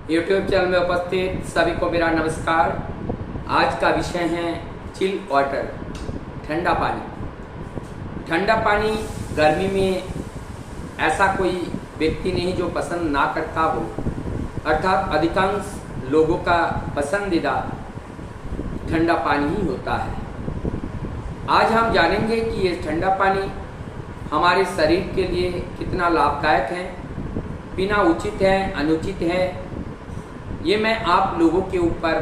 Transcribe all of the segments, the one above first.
YouTube channel में उपस्थित सभी को मेरा नमस्कार। आज का विषय है चिल वाटर, ठंडा पानी। ठंडा पानी गर्मी में ऐसा कोई व्यक्ति नहीं जो पसंद ना करता हो, अर्थात अधिकांश लोगों का पसंदीदा ठंडा पानी ही होता है। आज हम जानेंगे कि ये ठंडा पानी हमारे शरीर के लिए कितना लाभदायक है, पीना उचित है अनुचित है, ये मैं आप लोगों के ऊपर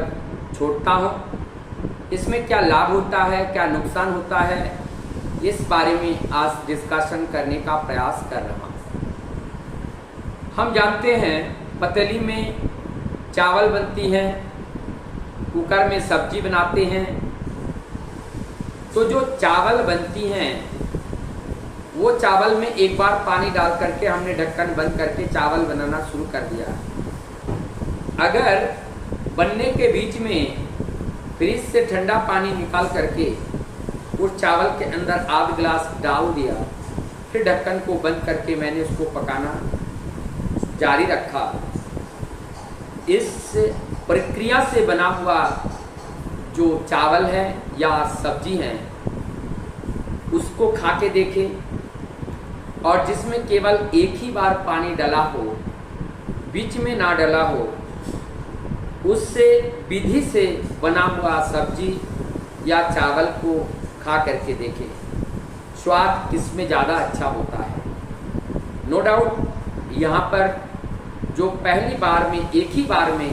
छोड़ता हूँ। इसमें क्या लाभ होता है, क्या नुकसान होता है, इस बारे में आज डिस्कशन करने का प्रयास कर रहा हूँ। हम जानते हैं पतीली में चावल बनती है, कुकर में सब्जी बनाते हैं, तो जो चावल बनती हैं वो चावल में एक बार पानी डाल करके हमने ढक्कन बंद करके चावल बनाना शुरू कर दिया। अगर बनने के बीच में फ्रिज से ठंडा पानी निकाल करके उस चावल के अंदर आध गिलास डाल दिया, फिर ढक्कन को बंद करके मैंने उसको पकाना जारी रखा, इस प्रक्रिया से बना हुआ जो चावल है या सब्जी है उसको खा के देखें, और जिसमें केवल एक ही बार पानी डाला हो, बीच में ना डाला हो, उससे विधि से बना हुआ सब्जी या चावल को खा करके देखें, स्वाद किसमें ज़्यादा अच्छा होता है। नो डाउट यहाँ पर जो पहली बार में एक ही बार में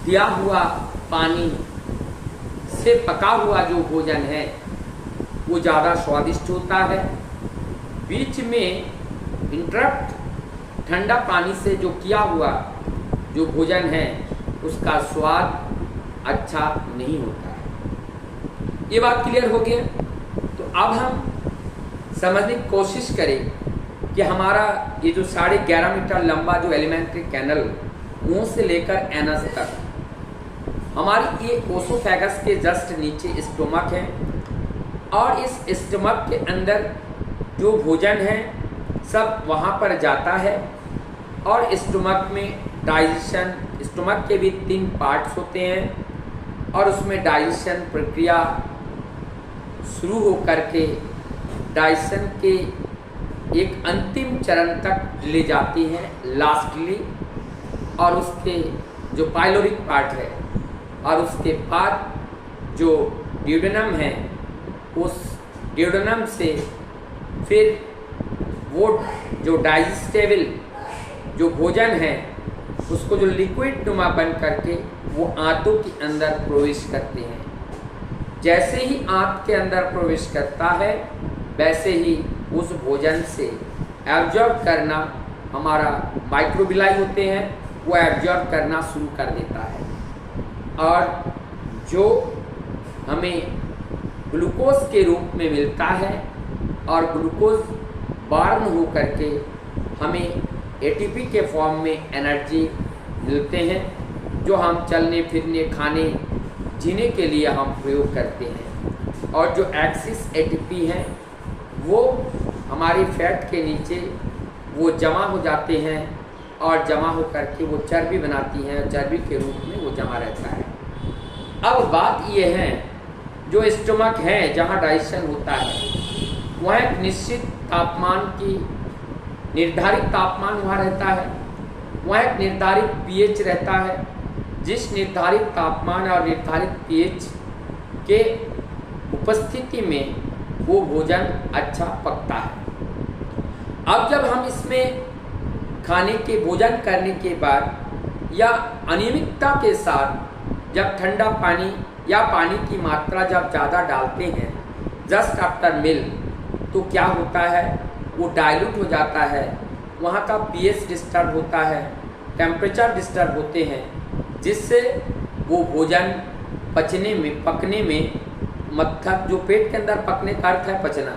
दिया हुआ पानी से पका हुआ जो भोजन है वो ज़्यादा स्वादिष्ट होता है। बीच में इंटरप्ट ठंडा पानी से जो किया हुआ जो भोजन है उसका स्वाद अच्छा नहीं होता है। ये बात क्लियर हो गया। तो अब हम समझने की कोशिश करें कि हमारा ये जो 11.5 मीटर लंबा जो एलिमेंट्री कैनल मुंह से लेकर एनस तक, हमारी ये ओसोफेगस के जस्ट नीचे स्टोमक है, और इस स्टोमक के अंदर जो भोजन है सब वहाँ पर जाता है, और स्टोमक में डाइजेशन, स्टोमक के भी 3 पार्ट्स होते हैं, और उसमें डाइजेशन प्रक्रिया शुरू हो करके डाइजेशन के एक अंतिम चरण तक ले जाती है लास्टली, और उसके जो पाइलोरिक पार्ट है और उसके बाद जो ड्यूडेनम है, उस ड्यूडेनम से फिर वो जो डाइजेस्टेबल जो भोजन है उसको जो लिक्विड नुमा बन करके वो आंतों के अंदर प्रवेश करते हैं। जैसे ही आंत के अंदर प्रवेश करता है वैसे ही उस भोजन से एब्जॉर्ब करना, हमारा माइक्रोबिलाई होते हैं वो एब्जॉर्ब करना शुरू कर देता है, और जो हमें ग्लूकोज के रूप में मिलता है, और ग्लूकोज बर्न हो करके हमें एटीपी के फॉर्म में एनर्जी मिलते हैं, जो हम चलने फिरने खाने जीने के लिए हम प्रयोग करते हैं। और जो एक्सिस एटीपी है वो हमारी फैट के नीचे वो जमा हो जाते हैं, और जमा हो करके वो चर्बी बनाती हैं, चर्बी के रूप में वो जमा रहता है। अब बात ये है, जो स्टोमक है जहाँ डाइजेशन होता है वह एक निश्चित तापमान की निर्धारित तापमान वहाँ रहता है, वहाँ एक निर्धारित पीएच रहता है, जिस निर्धारित तापमान और निर्धारित पीएच के उपस्थिति में वो भोजन अच्छा पकता है। अब जब हम इसमें खाने के भोजन करने के बाद या अनियमितता के साथ जब ठंडा पानी या पानी की मात्रा जब ज़्यादा डालते हैं जस्ट आफ्टर मील, तो क्या होता है, वो डाइल्यूट हो जाता है, वहाँ का पीएच डिस्टर्ब होता है, टेम्परेचर डिस्टर्ब होते हैं, जिससे वो भोजन पचने में, पकने में, मत्थक जो पेट के अंदर पकने का अर्थ है पचना,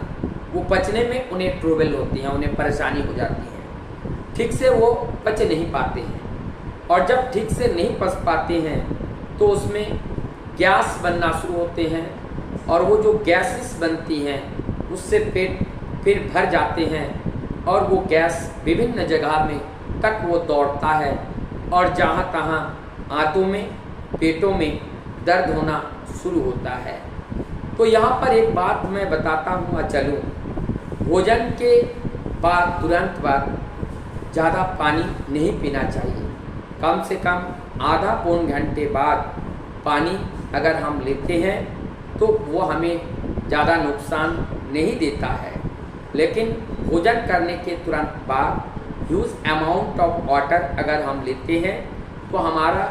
वो पचने में उन्हें ट्रबल होती है, उन्हें परेशानी हो जाती है, ठीक से वो पच नहीं पाते हैं। और जब ठीक से नहीं पच पाते हैं तो उसमें गैस बनना शुरू होते हैं, और वो जो गैसेस बनती हैं उससे पेट फिर भर जाते हैं, और वो गैस विभिन्न जगह में तक वो दौड़ता है और जहाँ तहाँ आंतों में, पेटों में दर्द होना शुरू होता है। तो यहाँ पर एक बात मैं बताता हूँ, चलूँ, भोजन के बाद तुरंत बाद ज़्यादा पानी नहीं पीना चाहिए। कम से कम आधा पौन घंटे बाद पानी अगर हम लेते हैं तो वो हमें ज़्यादा नुकसान नहीं देता है। लेकिन भोजन करने के तुरंत बाद ह्यूज अमाउंट ऑफ वाटर अगर हम लेते हैं तो हमारा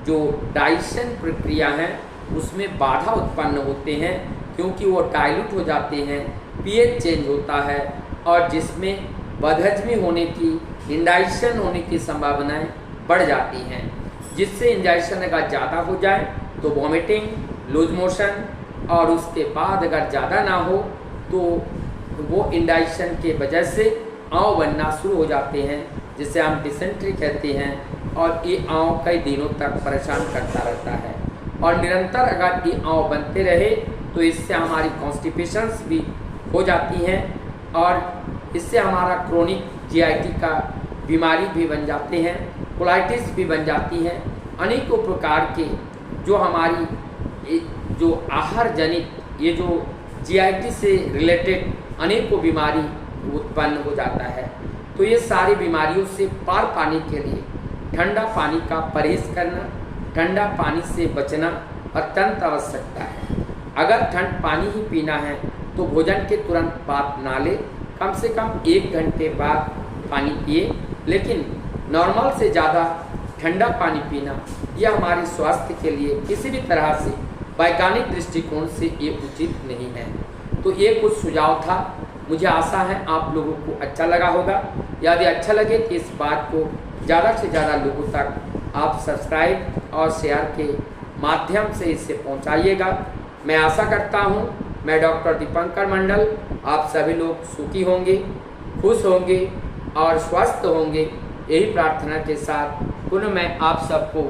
जो डाइजेशन प्रक्रिया है उसमें बाधा उत्पन्न होते हैं, क्योंकि वो डाइल्यूट हो जाते हैं, पीएच चेंज होता है और जिसमें बदहजमी होने की, इंडाइजेशन होने की संभावनाएं बढ़ जाती हैं, जिससे इंडाइजेशन अगर ज़्यादा हो जाए तो वॉमिटिंग, लूज मोशन, और उसके बाद अगर ज़्यादा ना हो तो वो इंडाइजेशन के वजह से आँव बनना शुरू हो जाते हैं, जिसे हम डिसेंट्री कहते हैं, और ये आँव कई दिनों तक परेशान करता रहता है। और निरंतर अगर ये आँव बनते रहे तो इससे हमारी कॉन्स्टिपेशंस भी हो जाती हैं और इससे हमारा क्रोनिक जीआईटी का बीमारी भी बन जाते हैं, कोलाइटिस भी बन जाती है। अनेकों प्रकार के जो हमारी जो आहार जनित ये जो जीआईटी से रिलेटेड अनेकों बीमारी उत्पन्न हो जाता है। तो ये सारी बीमारियों से पार पाने के लिए ठंडा पानी का परहेज करना, ठंडा पानी से बचना अत्यंत आवश्यकता है। अगर ठंड पानी ही पीना है तो भोजन के तुरंत बाद ना ले, कम से कम 1 घंटे बाद पानी पिए। लेकिन नॉर्मल से ज़्यादा ठंडा पानी पीना यह हमारे स्वास्थ्य के लिए किसी भी तरह से वैज्ञानिक दृष्टिकोण से ये उचित नहीं है। तो ये कुछ सुझाव था, मुझे आशा है आप लोगों को अच्छा लगा होगा। यदि अच्छा लगे तो इस बात को ज़्यादा से ज़्यादा लोगों तक आप सब्सक्राइब और शेयर के माध्यम से इसे पहुंचाइएगा। मैं आशा करता हूं, मैं डॉक्टर दीपंकर मंडल, आप सभी लोग सुखी होंगे, खुश होंगे और स्वस्थ होंगे, यही प्रार्थना के साथ पुनः मैं आप सबको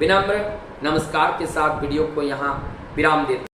विनम्र नमस्कार के साथ वीडियो को यहाँ विराम देता हूँ।